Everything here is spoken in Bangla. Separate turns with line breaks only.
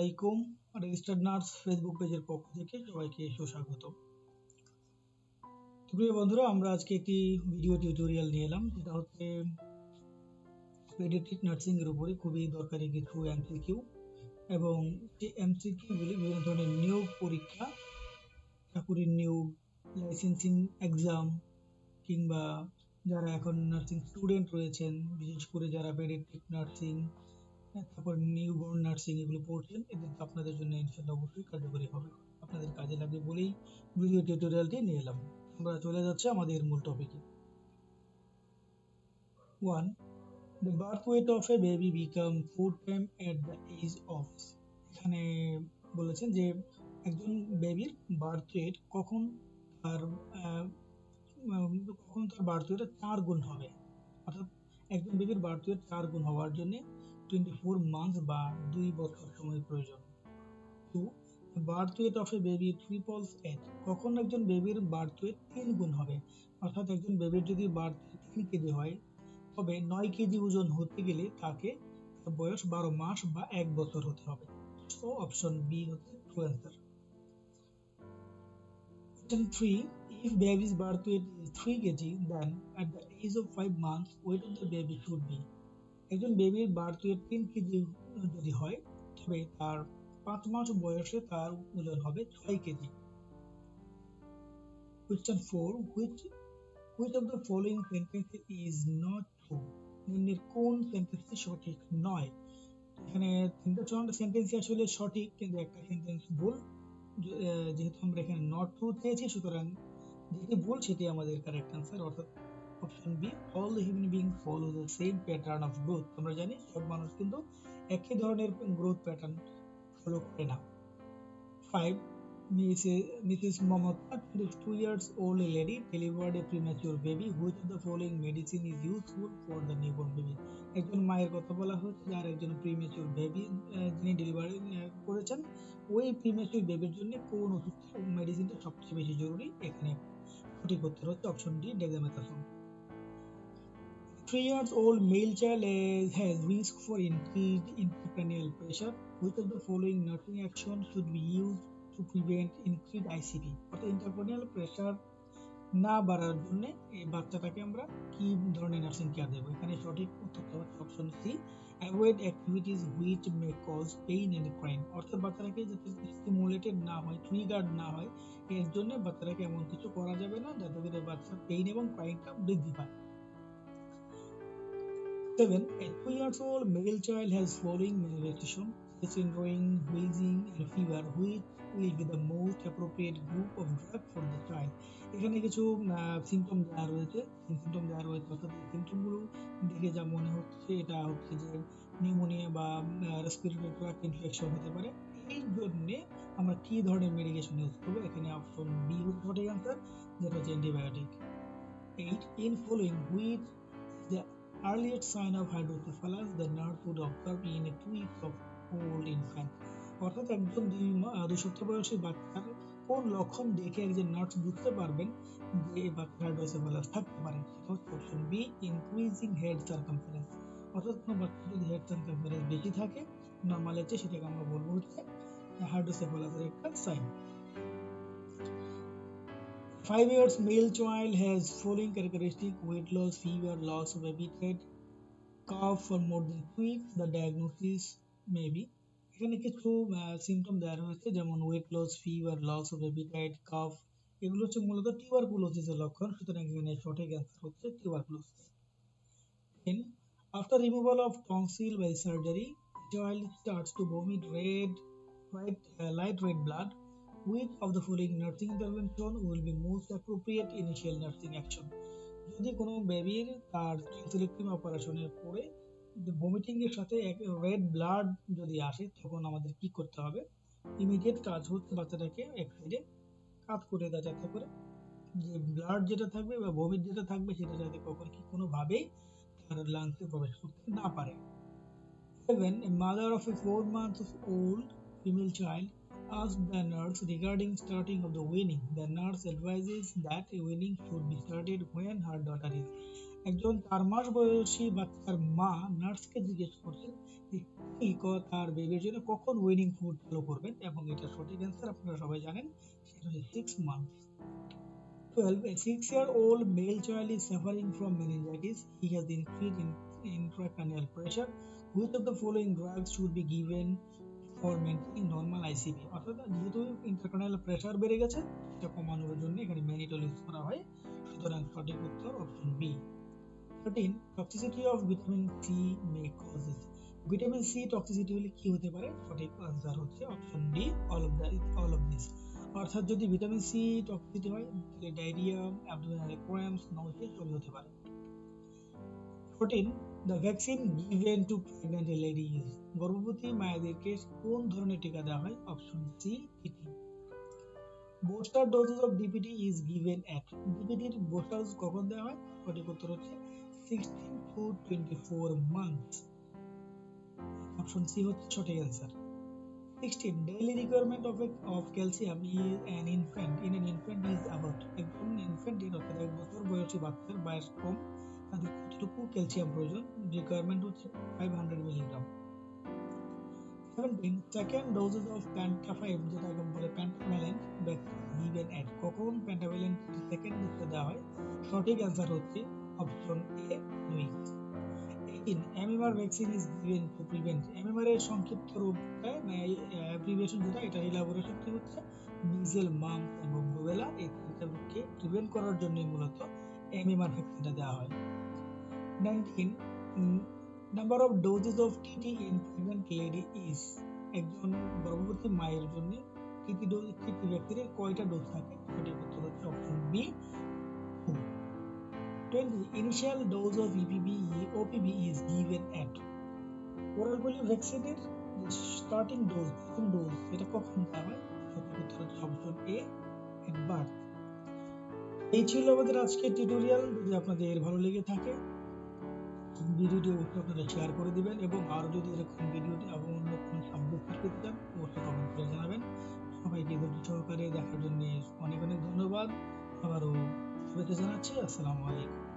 আলাইকুম। রেজিস্টার্ড নার্স ফেসবুক পেজের পক্ষ থেকে সবাইকে সুস্বাগত। প্রিয় বন্ধুরা, আমরা আজকে একটি ভিডিও টিউটোরিয়াল নিয়ে এলাম, যেটা হচ্ছে পেডিয়াট্রিক নার্সিং এর উপরে খুবই দরকারি কিছু এমসিকিউ, এবং এই এমসিকিউ গুলি বিভিন্ন ধরনের নিয়োগ পরীক্ষা, চাকুরির নিয়োগ, লাইসেন্সিং এক্সাম, কিংবা যারা এখন নার্সিং স্টুডেন্ট রয়েছেন, বিশেষ করে যারা পেডিয়াট্রিক নার্সিং, তারপর নিউবর্ন নার্সিং এগুলো পড়ছেন, এদের আপনাদের জন্য ইনশাআল্লাহ অবশ্যই কার্যকরী হবে, আপনাদের কাজে লাগবে বলেই ভিডিও টিউটোরিয়ালটি নিয়ে এলাম। আমরা চলে যাচ্ছি আমাদের মূল টপিকে। 1. The birth weight of a baby become 4 times at the age of, এখানে বলেছেন যে একজন বেবির বার্থ ওয়েট কখন তার বার্থ ওয়েট 4 গুণ হবে, অর্থাৎ একজন বেবির বার্থ ওয়েট 4 গুণ হওয়ার জন্য 24 মান্থ বা 2 বছর সময় প্রয়োজন। 2. Birth weight of A baby ট্রিপলস 8, কখন একজন বেবির বার্থ ওয়েট 3 গুণ হবে, অর্থাৎ একজন বেবির যদি বার্থ ওয়েট 3 কেজি হয়, তবে 9 কেজি ওজন হতে গেলে তাকে তার বয়স 12 মাস বা 1 বছর হতে হবে। তো অপশন বি হচ্ছে true answer. Question 3. If baby's birth weight is 3 kg, then at the age of 5 months, weight of the baby should be, একজন বেবির বার্থ ওয়েট 3 কেজি যদি হয়, তবে তার 5 মাস বয়সে তার ওজন হবে 6 KG. Question 4. Which of the following sentences is not true? নিম্নের কোন সেন্টেন্সটি সঠিক নয়? এখানে তিনটা চূড়ান্ত সেন্টেন্সই আসলে সঠিক, কিন্তু একটা সেন্টেন্স ভুল। যেহেতু আমরা এখানে নট ট্রু চেয়েছি, সুতরাং যেটি ভুল সেটি আমাদের কারেক্ট আনসার, অর্থাৎ option B, all human being follow the same pattern of growth. আমরা জানি সব মানুষ কিন্তু একই ধরনের গ্রোথ প্যাটার্ন ফলো করে না। 5. Mrs. Mamata, 22 years old lady, delivered a premature baby. Which of the following medicine is useful for the newborn baby? একজন মায়ের কথা বলা হচ্ছে যার একজন প্রিমেচিউর বেবি যিনি ডেলিভারি করেছেন, ওই প্রিমেচিউর বেবির জন্য কোন ওষুধটা মেডিসিনটা সবচেয়ে বেশি জরুরি? এখানে সঠিক উত্তর হচ্ছে option D, dexamethasone. 3 years old male child has risk for increased intracranial pressure. Which of the following nursing action should be used to prevent increased ICP? অর্থাৎ ইন্ট্রাক্রনিয়াল প্রেসার না বাড়ার জন্য এই বাচ্চাটাকে আমরা কি ধরনের নার্সিং কেয়ার দেবো? এখানে সঠিক উত্তরটা হচ্ছে option C, avoid activities which may cause pain and crime. অর্থাৎ বাচ্চাটাকে যাতে স্টিমুলেটেড না হয়, ট্রিগার্ড না হয়, এর জন্য বাচ্চাটাকে এমন কিছু করা যাবে না যাতে করে বাচ্চার পেইন এবং ক্রাইমটা বৃদ্ধি পায়। 7. A 2 years old male child has following manifestation: sindrome, wheezing, and fever. Which will be the most appropriate group of drug for the child? এখানে কিছু সিমটম দেওয়া রয়েছে, অর্থাৎ এই সিমটমগুলো দেখে যা মনে হচ্ছে এটা হচ্ছে যে নিউমোনিয়া বা রেসপিরেটরি ট্র্যাক্ট ইনফেকশন হতে পারে। এই জন্যে আমরা কি ধরনের মেডিকেশন ইউজ করবো? এখানে অপশন বি হচ্ছে সঠিক অ্যান্সার, যেটা হচ্ছে antibiotic. 8. In following which the earliest sign of hydrocephalus the nurse would observe in a 2 weeks of old infant? অর্থাৎ একজন 2 সপ্তাহ বয়সী বাচ্চার কোন লক্ষণ দেখে একজন নার্স বুঝতে পারবেন যে এই বাচ্চার হাইড্রোসেফালাস থাকতে পারে? সেটা হচ্ছে option B, increasing head circumference. অর্থাৎ কোনো বাচ্চার যদি হেড সার্কামফারেন্স বেশি থাকে নর্মালের চেয়ে, সেটাকে আমরা বলবো হচ্ছে হাইড্রোসেফালাসের একটা sign. 5 years male child has following characteristic: weight loss, fever, loss of appetite, cough for more than 2 weeks. The diagnosis may be, এখানে কিছু সিমটম দেওয়া রয়েছে, যেমন weight loss, fever, loss of appetite, cough, এগুলো হচ্ছে মূলত টিউবারকুলোসিসের লক্ষণ, সুতরাং এখানে সঠিক অ্যান্সার হচ্ছে tuberculosis. 10. After removal of tonsil by surgery, child starts to vomit light red blood. Which of the following nursing intervention will be most appropriate initial nursing action? যদি কোনো বেবির তার tonsillectomy অপারেশনের পরে ভমিটিং এর সাথে রেড ব্লাড যদি আসে, তখন আমাদের কি করতে হবে? ইমিডিয়েট কাজ হচ্ছে বাচ্চাটাকে এক সাইডে কাত করে দেওয়া, যাতে করে যে ব্লাড যেটা থাকবে বা ভমিট যেটা থাকবে সেটা যাতে কোনোভাবেই তার লাংসে প্রবেশ করতে না পারে। 7. A mother of a 4 months old female child asked the nurse regarding starting of the weaning. The nurse advises that weaning should be started when her daughter is. একজন 4 মাস বয়সী বাচ্চার মা নার্সকে জিজ্ঞেস করছেন যে তার বেবির জন্য কখন উইনিং ফুড চালু করবেন, এবং এটা সঠিক অ্যান্সার আপনারা সবাই জানেন, সেটা হচ্ছে 6 months. 12. A 6-year-old male child is suffering from meningitis. He has increased in intracranial pressure. Which of the following drugs should be given for maintaining normal ICP? অর্থাৎ যেহেতু ইন্ট্রাক্রানিয়াল প্রেসার বেড়ে গেছে, সেটা কমানোর জন্য এখানে ম্যানিটল ইউজ করা হয়। সুতরাং সঠিক উত্তর option B. 13. Toxicity of vitamin C may causes. Vitamin C toxicity হলে কি হতে পারে? সঠিক আনসার হচ্ছে option D, all of this. অর্থাৎ যদি ভিটামিন সি টক্সিসিটি হয় তাহলে ডায়রিয়া, অ্যাবডোমিনাল ক্র্যাম্পস, নাউসিয়া সবই হতে পারে। 14. The vaccine given to pregnant ladies. গর্ভবতী মায়েদেরকে কোন ধরনের টিকা দেওয়া হয়? Option C, TT. Booster doses of DPT is given at. DPT এর বুস্টার ডোজ কখন দেওয়া হয়? সঠিক উত্তর হচ্ছে 16 to 24 months. অপশন সি হচ্ছে সঠিক answer. 16. Daily requirement of calcium in an infant is about. একজন ইনফ্যান্টের অর্থাৎ 1 বছর বয়সী বাচ্চার বয়সক্রম তাদের কতটুকু ক্যালসিয়াম প্রয়োজন? রিকোয়ারমেন্ট হচ্ছে 500 milligram. 17. Second doses of pentavalent, যেটাকে বলে পেন্টাভ্যালেন্ট ভ্যাকসিন গিভেন এট। কখন পেন্টাভ্যালেন্ট সেকেন্ড ডোজটা দেওয়া হয়? সঠিক অ্যান্সার হচ্ছে option A, 2 weeks. 18. MMR vaccine is given to prevent. MMR এর সংক্ষিপ্ত রূপটা অ্যাব্রিভিয়েশন যেটা, এটা ইলাবোরেশন কি হচ্ছে মিজেল, মাম্পস এবং রুবেলা, এই তিনটাকে প্রিভেন্ট করার জন্যই মূলত MMR ভ্যাকসিনটা দেওয়া হয়। 19. Number of doses of TT in pregnant lady is. একজন গর্ভবতী মায়ের জন্য টিটি ভ্যাকসিনের কয়টা ডোজ থাকে? সঠিক উত্তর হচ্ছে option B, 2। 20. Initial dose of OPV is given at. Oral polio ভ্যাকসিনের স্টার্টিং ডোজ, প্রথম ডোজ, এটা কখন দেওয়া হয়? সঠিক উত্তর হচ্ছে অপশন এ, এট বার্থ। এই ছিল আমাদের আজকের টিউটোরিয়াল। যদি আপনাদের ভালো লেগে থাকে ভিডিওটি অবশ্যই আপনারা শেয়ার করে দিবেন, এবং আরো যদি এরকম ভিডিওটি এবং অন্য কোনো সাবজেক্ট পেতে চান অবশ্যই কমেন্ট করে জানাবেন। সবাইকে ধৈর্য সহকারে দেখার জন্য অনেক অনেক ধন্যবাদ। আবারও শুভেচ্ছা জানাচ্ছি। আসসালামু আলাইকুম।